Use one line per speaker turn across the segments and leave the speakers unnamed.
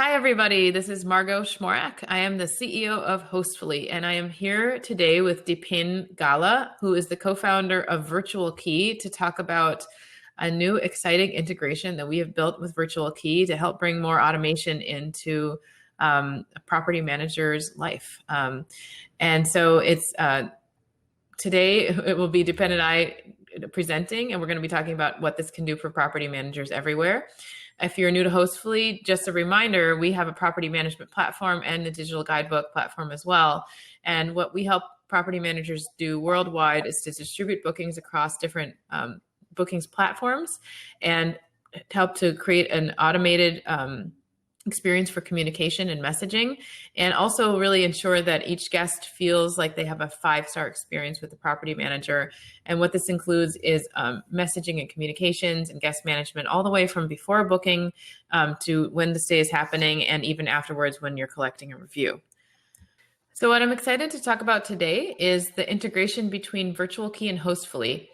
Hi, everybody. This is Margot Schmorak. I am the CEO of Hostfully, and I am here today with Dipin Gala, who is the co-founder of VirtualKEY, to talk about a new exciting integration that we have built with VirtualKEY to help bring more automation into a property manager's life. And so it's today it will be Dipin and I presenting, and we're going to be talking about what this can do for property managers everywhere. If you're new to Hostfully, just a reminder, we have a property management platform and a digital guidebook platform as well. And what we help property managers do worldwide is to distribute bookings across different bookings platforms and help to create an automated experience for communication and messaging, and also really ensure that each guest feels like they have a 5-star experience with the property manager. And what this includes is messaging and communications and guest management, all the way from before booking to when the stay is happening, and even afterwards when you're collecting a review. So what I'm excited to talk about today is the integration between VirtualKEY and Hostfully.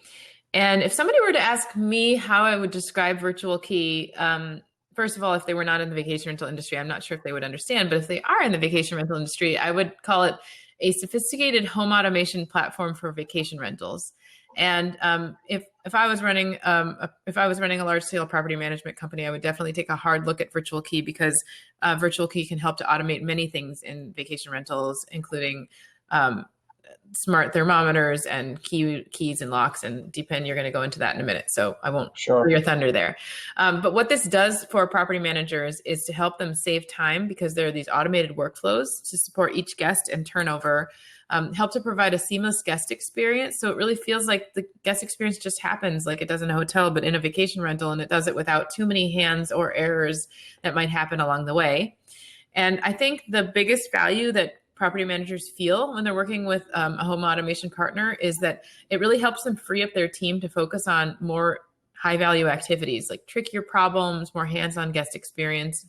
And if somebody were to ask me how I would describe VirtualKEY, first of all, if they were not in the vacation rental industry, I'm not sure if they would understand, but if they are in the vacation rental industry, I would call it a sophisticated home automation platform for vacation rentals. And if I was running a large scale property management company, I would definitely take a hard look at VirtualKEY, because VirtualKEY can help to automate many things in vacation rentals, including smart thermometers and keys and locks. And Deepan, you're going to go into that in a minute, so I won't steal your thunder there. But what this does for property managers is to help them save time, because there are these automated workflows to support each guest and turnover, help to provide a seamless guest experience. So it really feels like the guest experience just happens like it does in a hotel, but in a vacation rental, and it does it without too many hands or errors that might happen along the way. And I think the biggest value that property managers feel when they're working with a home automation partner is that it really helps them free up their team to focus on more high value activities, like trickier problems, more hands-on guest experience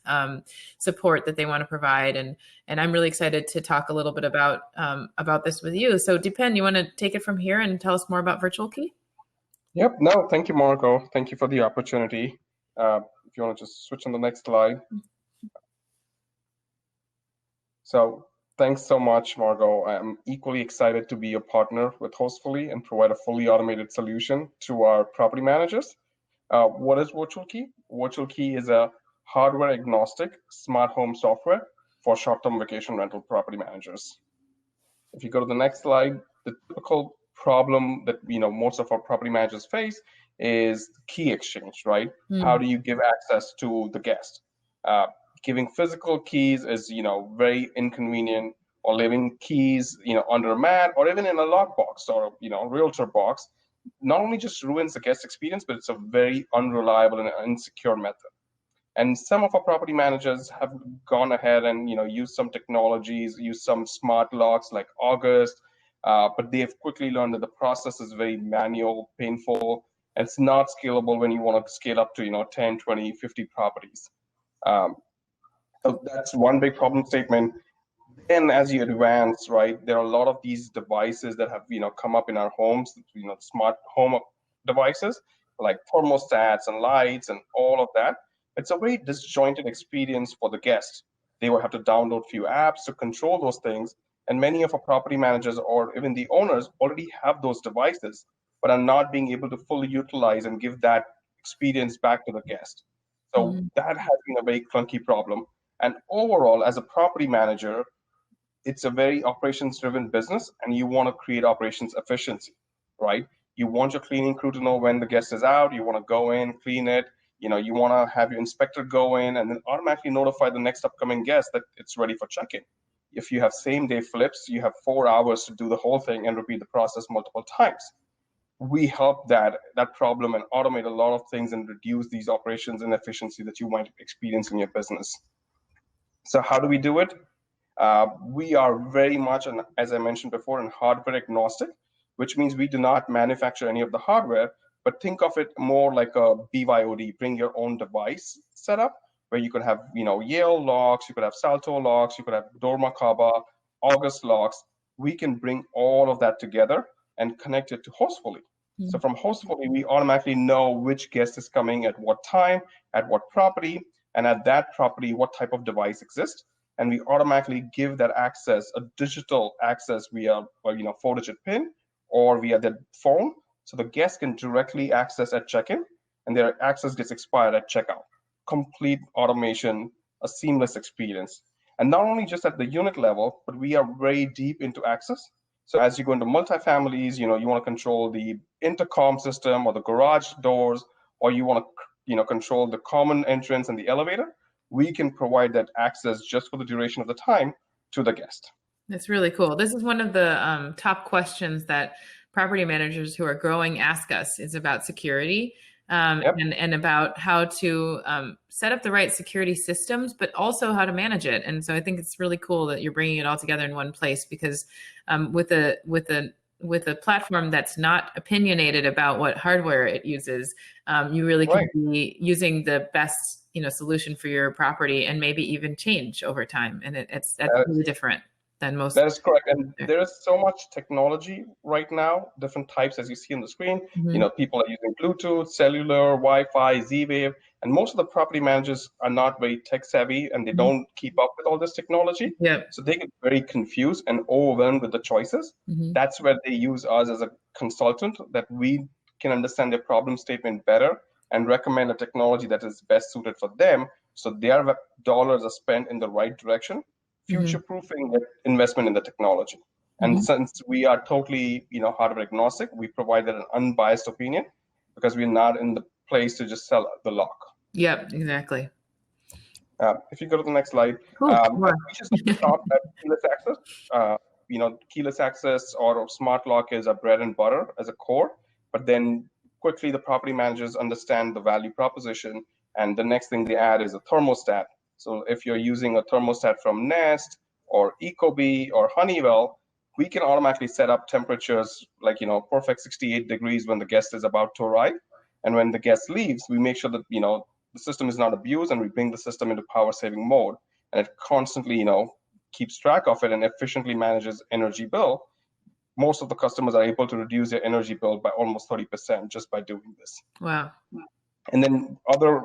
support that they want to provide. And I'm really excited to talk a little bit about this with you. So Deepan, you want to take it from here and tell us more about VirtualKEY?
Yep. No, thank you, Marco. Thank you for the opportunity. If you want to just switch on the next slide. So thanks so much, Margot. I'm equally excited to be a partner with Hostfully and provide a fully automated solution to our property managers. What is VirtualKEY? VirtualKEY is a hardware-agnostic smart home software for short-term vacation rental property managers. If you go to the next slide, the typical problem that most of our property managers face is key exchange, right? How do you give access to the guest? Giving physical keys is very inconvenient, or leaving keys under a mat, or even in a lockbox or realtor box, not only just ruins the guest experience, but it's a very unreliable and insecure method. And some of our property managers have gone ahead and used some technologies, used some smart locks like August, but they have quickly learned that the process is very manual, painful, and it's not scalable when you want to scale up to 10, 20, 50 properties. So that's one big problem statement. Then as you advance, right, there are a lot of these devices that have come up in our homes, smart home devices like thermostats and lights and all of that. It's a very disjointed experience for the guest. They will have to download a few apps to control those things. And many of our property managers or even the owners already have those devices, but are not being able to fully utilize and give that experience back to the guest. So that has been a very clunky problem. And overall, as a property manager, it's a very operations-driven business, and you want to create operations efficiency, right? You want your cleaning crew to know when the guest is out. You want to go in, clean it. You want to have your inspector go in and then automatically notify the next upcoming guest that it's ready for check-in. If you have same-day flips, you have 4 hours to do the whole thing and repeat the process multiple times. We help that problem and automate a lot of things and reduce these operations and efficiency that you might experience in your business. So how do we do it? We are very much, as I mentioned before, in hardware agnostic, which means we do not manufacture any of the hardware, but think of it more like a BYOD, bring your own device setup, where you could have Yale locks, you could have Salto locks, you could have Dormakaba, August locks. We can bring all of that together and connect it to Hostfully. So from Hostfully, we automatically know which guest is coming at what time, at what property, and at that property, what type of device exists. And we automatically give that access, a digital access via 4-digit PIN or via their phone. So the guest can directly access at check-in and their access gets expired at checkout. Complete automation, a seamless experience. And not only just at the unit level, but we are very deep into access. So as you go into multifamilies, you want to control the intercom system or the garage doors, or you want to control the common entrance and the elevator. We can provide that access just for the duration of the time to the guest.
That's really cool. This is one of the top questions that property managers who are growing ask us, is about security. And about how to set up the right security systems, but also how to manage it. And so I think it's really cool that you're bringing it all together in one place, because with a platform that's not opinionated about what hardware it uses, you really can be using the best solution for your property, and maybe even change over time. And that's really different than most.
That is correct. And there is so much technology right now, different types, as you see on the screen.
Mm-hmm.
People are using Bluetooth, cellular, Wi-Fi, Z-Wave, and most of the property managers are not very tech savvy, and they don't keep up with all this technology. So they get very confused and overwhelmed with the choices. That's where they use us as a consultant, that we can understand their problem statement better and recommend a technology that is best suited for them, so their dollars are spent in the right direction, future-proofing the investment in the technology. And since we are totally, hardware agnostic, we provide an unbiased opinion, because we're not in the place to just sell the lock.
Yep, exactly.
If you go to the next slide, features at the top, keyless access. Keyless access or smart lock is a bread and butter as a core, but then quickly the property managers understand the value proposition, and the next thing they add is a thermostat. So if you're using a thermostat from Nest or Ecobee or Honeywell, we can automatically set up temperatures like, perfect 68 degrees when the guest is about to arrive. And when the guest leaves, we make sure that, the system is not abused, and we bring the system into power saving mode. And it constantly, keeps track of it and efficiently manages energy bill. Most of the customers are able to reduce their energy bill by almost 30% just by doing this.
Wow.
And then other,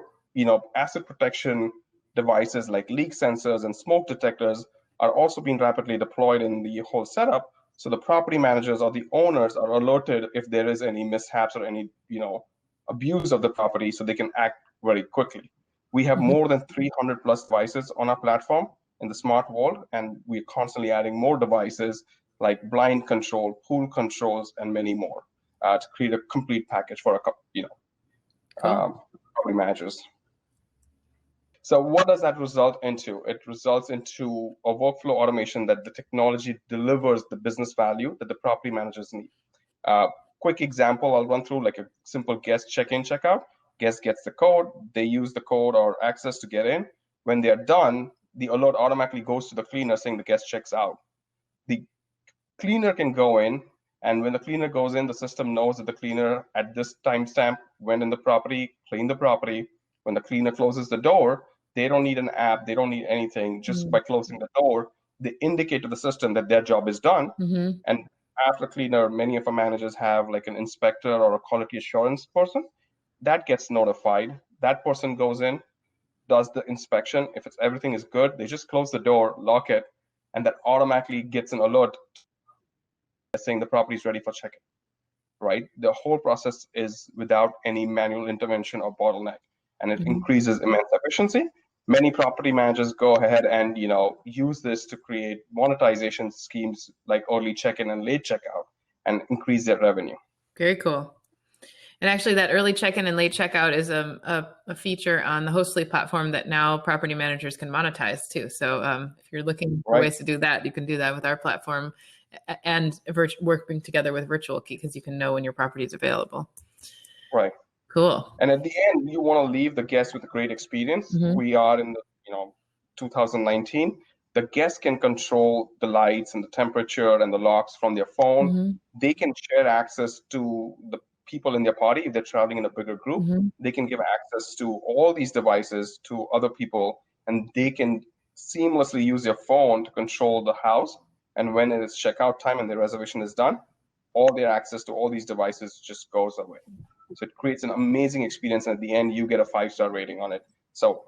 asset protection devices like leak sensors and smoke detectors are also being rapidly deployed in the whole setup. So the property managers or the owners are alerted if there is any mishaps or any, abuse of the property, so they can act very quickly. We have more than 300 plus devices on our platform in the smart world, and we're constantly adding more devices like blind control, pool controls, and many more to create a complete package for property managers. So what does that result into? It results into a workflow automation that the technology delivers the business value that the property managers need. Quick example I'll run through, like a simple guest check-in, check-out. Guest gets the code, they use the code or access to get in. When they're done, the alert automatically goes to the cleaner saying the guest checks out. The cleaner can go in, and when the cleaner goes in, the system knows that the cleaner at this timestamp went in the property, cleaned the property. When the cleaner closes the door, they don't need an app, they don't need anything. Just by closing the door, they indicate to the system that their job is done. And after cleaner, many of our managers have like an inspector or a quality assurance person that gets notified. That person goes in, does the inspection. If everything is good, they just close the door, lock it, and that automatically gets an alert saying the property is ready for check-in, right? The whole process is without any manual intervention or bottleneck, and it increases immense efficiency. Many property managers go ahead and use this to create monetization schemes like early check-in and late checkout and increase their revenue.
Very cool. And actually, that early check-in and late checkout is a feature on the Hostfully platform that now property managers can monetize too. So if you're looking for ways to do that, you can do that with our platform and working together with VirtualKEY, because you can know when your property is available.
Right.
Cool.
And at the end, you want to leave the guest with a great experience. We are in the 2019. The guest can control the lights and the temperature and the locks from their phone. They can share access to the people in their party if they're traveling in a bigger group. They can give access to all these devices to other people, and they can seamlessly use their phone to control the house. And when it is checkout time and the reservation is done, all their access to all these devices just goes away. So it creates an amazing experience, and at the end, you get a 5-star rating on it. So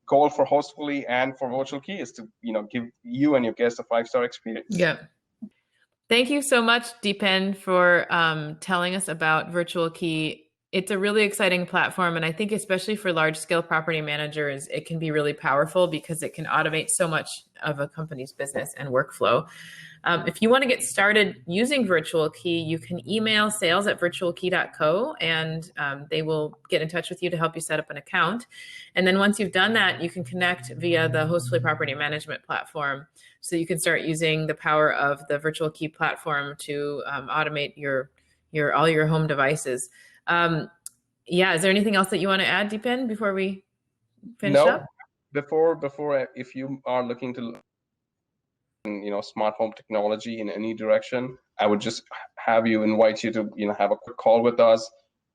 goal for Hostfully and for VirtualKEY is to give you and your guests a 5-star experience.
Yeah. Thank you so much, Deepen, for telling us about VirtualKEY. It's a really exciting platform, and I think especially for large-scale property managers, it can be really powerful because it can automate so much of a company's business and workflow. If you want to get started using VirtualKEY, you can email sales@virtualkey.co, and they will get in touch with you to help you set up an account. And then once you've done that, you can connect via the Hostfully property management platform. So you can start using the power of the VirtualKEY platform to automate all your home devices. Yeah, is there anything else that you want to add, Deepen, before we finish up?
Before, if you are looking to smart home technology in any direction, I would just invite you to have a quick call with us,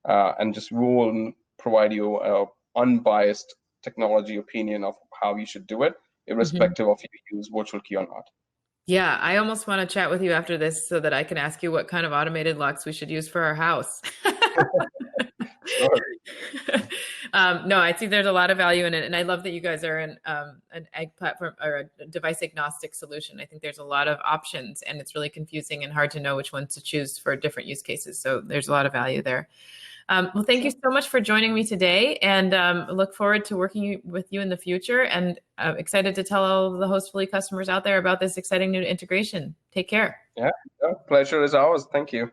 and we will provide you a unbiased technology opinion of how you should do it, irrespective of if you use VirtualKEY or not.
Yeah, I almost want to chat with you after this so that I can ask you what kind of automated locks we should use for our house.
Sure.
No, I see there's a lot of value in it, and I love that you guys are an egg platform or a device agnostic solution. I think there's a lot of options, and it's really confusing and hard to know which ones to choose for different use cases. So there's a lot of value there. Well, thank you so much for joining me today, and look forward to working with you in the future, and excited to tell all the Hostfully customers out there about this exciting new integration. Take care.
Yeah, pleasure is ours. Thank you.